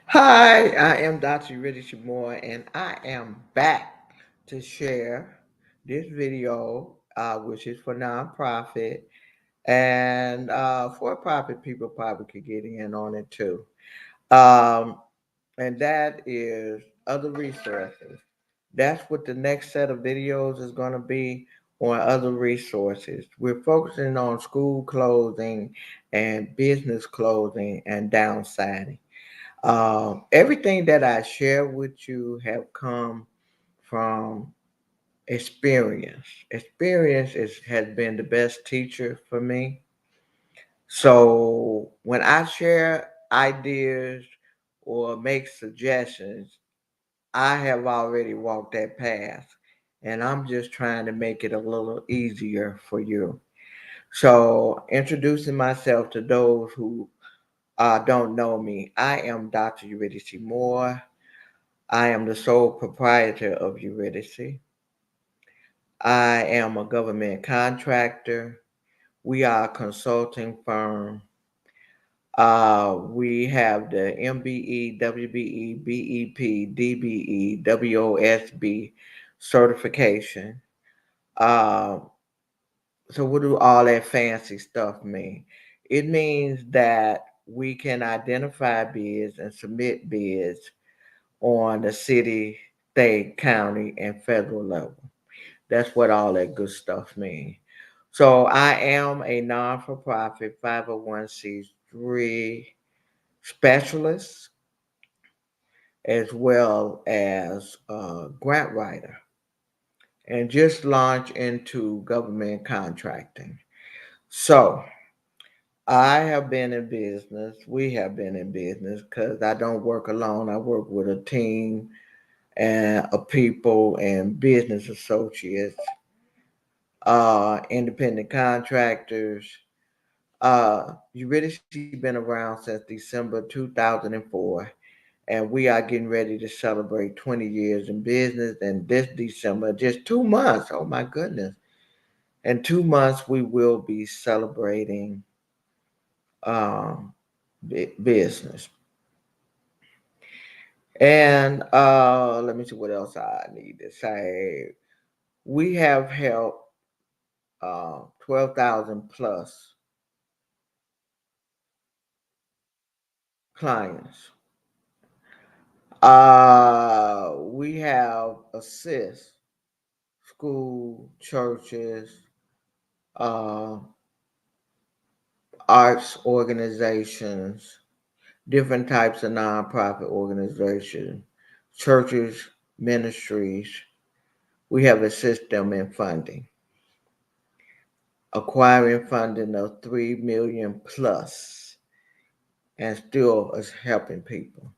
Hi, I am Dr. Eurydice Moore, and I am back to share this video, which is for nonprofit and for-profit people probably could get in on it too. Um, and that is other resources. That's what the next set of videos is going to be on other resources. We're focusing on school clothing and business clothing and downsizing. Everything that I share with you have come from experience. Has been the best teacher for me. So when I share ideas or make suggestions, I have already walked that path, and I'm just trying to make it a little easier for you. So introducing myself to those who don't know me, I am Dr. Eurydice Moore. I am the sole proprietor of Eurydice. I am a government contractor. We are a consulting firm. We have the MBE, WBE, BEP, DBE, WOSB certification. Uh, so, what do all that fancy stuff mean? It means that we can identify bids and submit bids on the city, state, county, and federal level. That's what all that good stuff means. So I am a non-for-profit 501c3 specialist as well as a grant writer and just launched into government contracting. So I have been in business. We have been in business because I don't work alone. I work with a team and of people and business associates, independent contractors. Eurydice been around since December 2004, and we are getting ready to celebrate 20 years in business. And this December, just 2 months, oh my goodness, in 2 months, we will be celebrating um, business. And let me see what else I need to say. We have helped 12,000 plus clients. We have assist school, churches, uh, arts organizations, different types of nonprofit organizations, churches, ministries. We have assist them in funding, acquiring funding of 3 million plus, and still is helping people.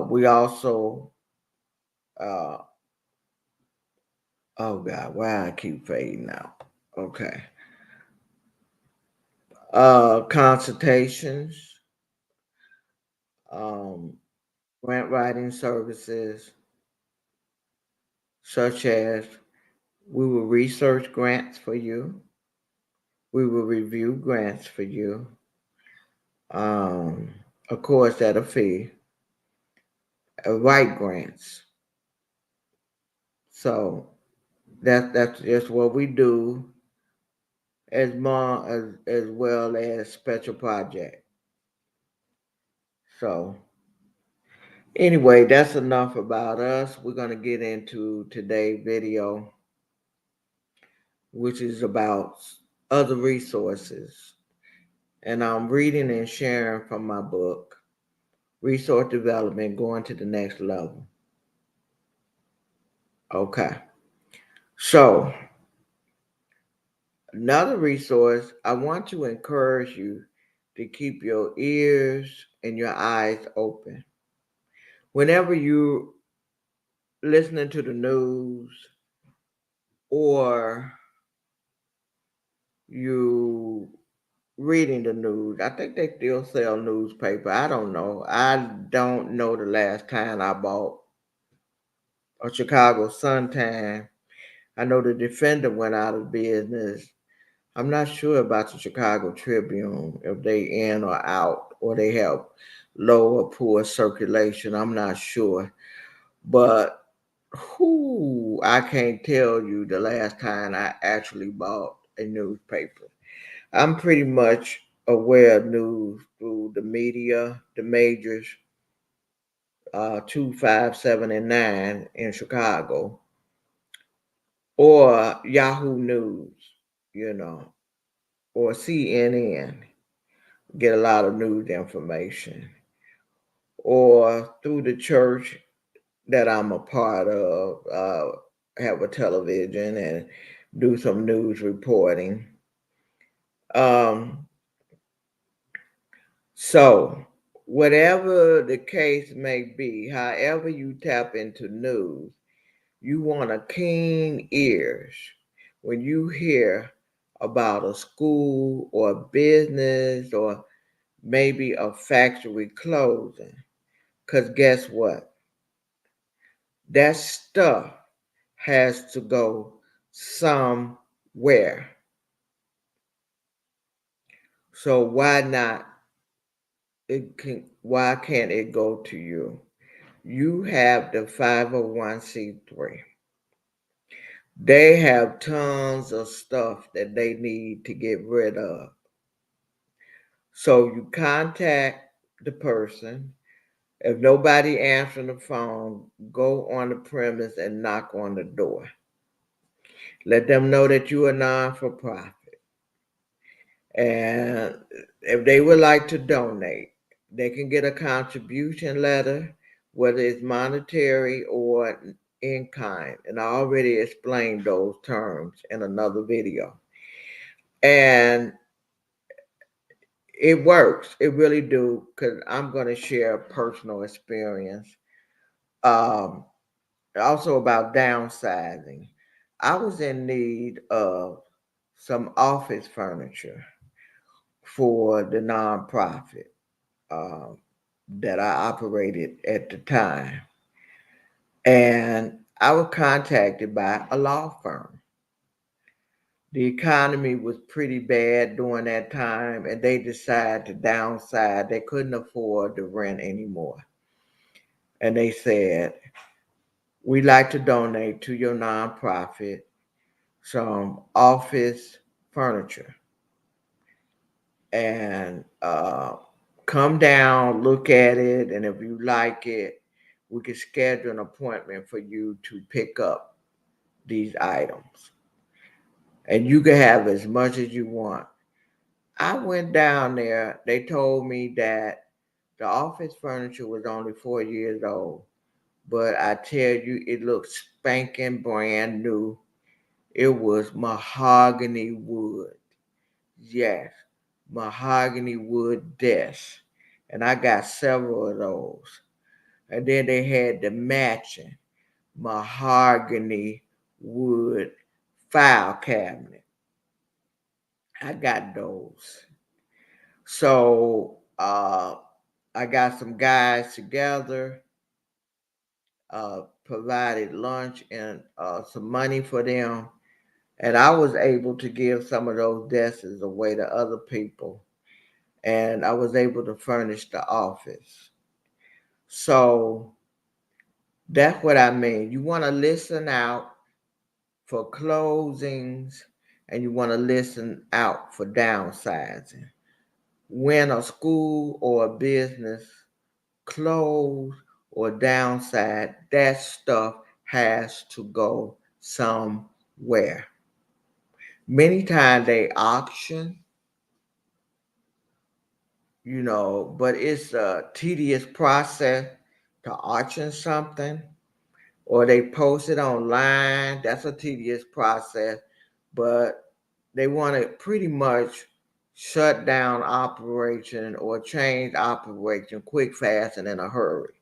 We also, uh, oh God, why I keep fading out? Okay. Consultations, um, grant writing services, such as we will research grants for you, we will review grants for you, um, of course, at a fee, write grants. So that's just what we do, as well as special project. So anyway, that's enough about us. We're gonna get into today's video, which is about other resources. And I'm reading and sharing from my book, Resource Development Going to the Next Level. Okay. So, another resource, I want to encourage you to keep your ears and your eyes open. Whenever you listening to the news or you reading the news, I think they still sell newspaper. I don't know. I don't know the last time I bought a Chicago Sun Time. I know the Defender went out of business. I'm not sure about the Chicago Tribune, if they in or out, or they have low or poor circulation. I'm not sure. But who I can't tell you the last time I actually bought a newspaper. I'm pretty much aware of news through the media, the majors, 2, 5, 7, and 9 in Chicago, or Yahoo News, you know, or CNN. Get a lot of news information, or through the church that I'm a part of, have a television and do some news reporting. Um, so, whatever the case may be, however you tap into news, you want a keen ears when you hear about a school or a business or maybe a factory closing. Because guess what? That stuff has to go somewhere. So why can't it go to you? You have the 501c3. They have tons of stuff that they need to get rid of. So you contact the person. If nobody answering the phone, go on the premise and knock on the door. Let them know that you are non for profit. And if they would like to donate, they can get a contribution letter, whether it's monetary or in kind. And I already explained those terms in another video. And it works. It really do, because I'm going to share a personal experience. Um, Also about downsizing. I was in need of some office furniture for the nonprofit um, that I operated at the time. And I was contacted by a law firm. The economy was pretty bad during that time, and they decided to downsize. They couldn't afford the rent anymore. And they said, we'd like to donate to your nonprofit some office furniture and come down, look at it, and if you like it, we can schedule an appointment for you to pick up these items. And you can have as much as you want. I went down there. They told me that the office furniture was only 4 years old, but I tell you, it looked spanking brand new. It was mahogany wood. Yes, mahogany wood desk. And I got several of those. And then they had the matching mahogany wood file cabinet. I got those. So I got some guys together, provided lunch and some money for them. And I was able to give some of those desks away to other people. And I was able to furnish the office. So that's what I mean. You want to listen out for closings and you want to listen out for downsizing. When a school or a business close or downside, that stuff has to go somewhere. Many times they auction, but it's a tedious process to auction something, or they post it online. That's a tedious process, but they want to pretty much shut down operation or change operation quick, fast, and in a hurry.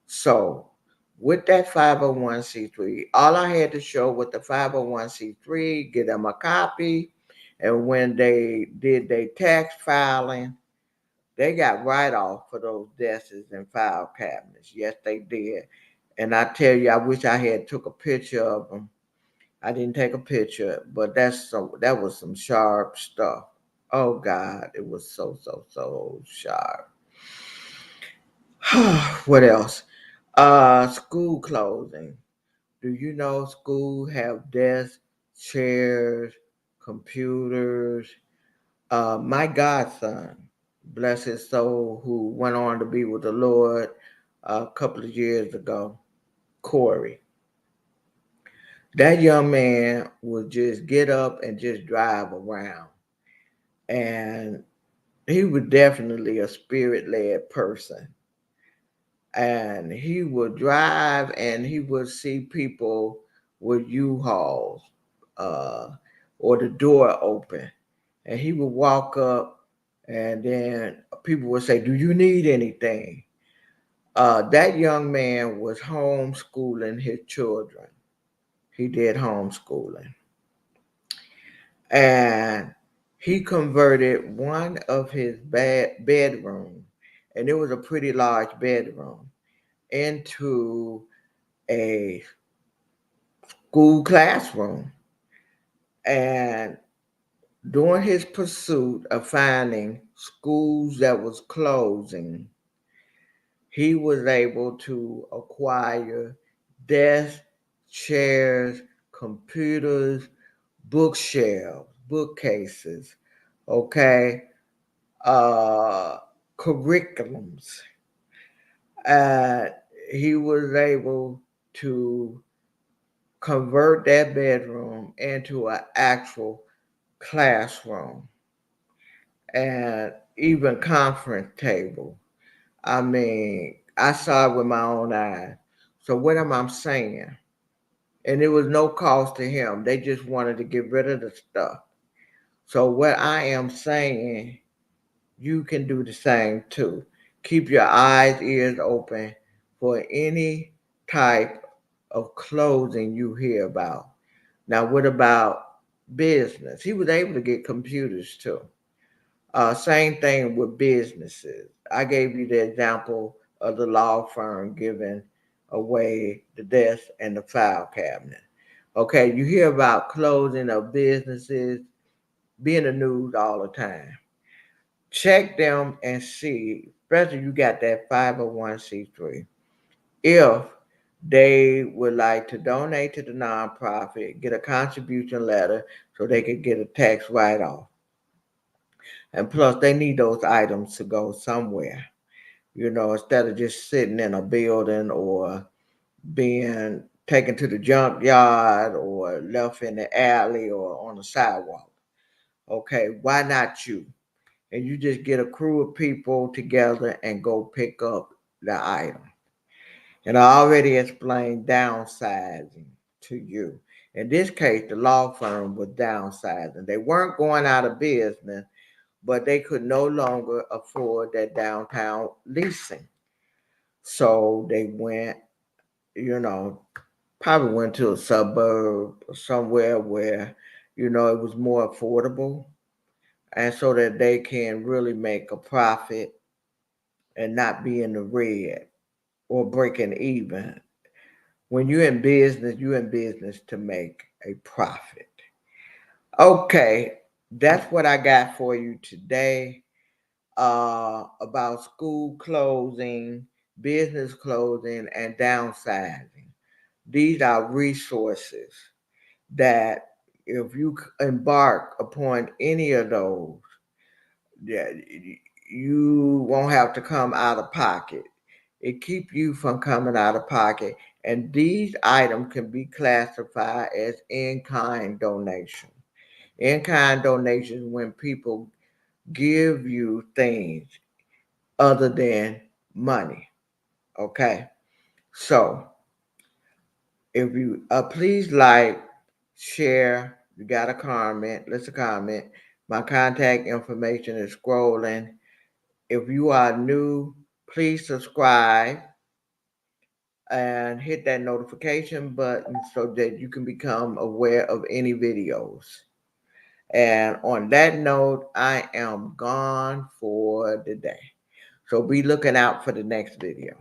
So with that 501c3, all I had to show with the 501c3, get them a copy. And when they did their tax filing, they got write-off for those desks and file cabinets. Yes, they did. And I tell you, I wish I had took a picture of them. I didn't take a picture, but that was some sharp stuff. Oh God, it was so sharp. What else? School closing. Do you know school have desks, chairs, computers? My godson, bless his soul, who went on to be with the Lord a couple of years ago, Corey. That young man would just get up and just drive around. And he was definitely a spirit led person. And he would drive and he would see people with U-Hauls uh, or the door open. And he would walk up and then people would say, "Do you need anything?" That young man was homeschooling his children. He did homeschooling. And he converted one of his bedrooms, and it was a pretty large bedroom, into a school classroom. And during his pursuit of finding schools that was closing, he was able to acquire desks, chairs, computers, bookshelves, bookcases, okay, uh, curriculums. And he was able to convert that bedroom into an actual classroom and even conference table. I mean, I saw it with my own eyes. So what am I saying? And it was no cost to him. They just wanted to get rid of the stuff. So what I am saying, you can do the same too. Keep your eyes, ears open for any type of closing you hear about. Now, what about business? He was able to get computers too. Same thing with businesses. I gave you the example of the law firm giving away the desk and the file cabinet. Okay, you hear about closing of businesses, be in the news all the time. Check them and see, especially you got that 501c3, if they would like to donate to the nonprofit, get a contribution letter so they could get a tax write off. And plus, they need those items to go somewhere, instead of just sitting in a building or being taken to the junkyard or left in the alley or on the sidewalk. Okay, why not you? And you just get a crew of people together and go pick up the item. And I already explained downsizing to you. In this case, the law firm was downsizing. They weren't going out of business, but they could no longer afford that downtown leasing. So they went, you know, probably went to a suburb or somewhere where, it was more affordable. And so that they can really make a profit and not be in the red or breaking even. When you're in business to make a profit. Okay, that's what I got for you today about school closing, business closing, and downsizing. These are resources that if you embark upon any of those, yeah, you won't have to come out of pocket. It keeps you from coming out of pocket. And these items can be classified as in-kind donation. In-kind donations when people give you things other than money. Okay. So if you please like, share, you got a comment, let's comment. My contact information is scrolling. If you are new, please subscribe and hit that notification button so that you can become aware of any videos. And on that note, I am gone for the day. So be looking out for the next video.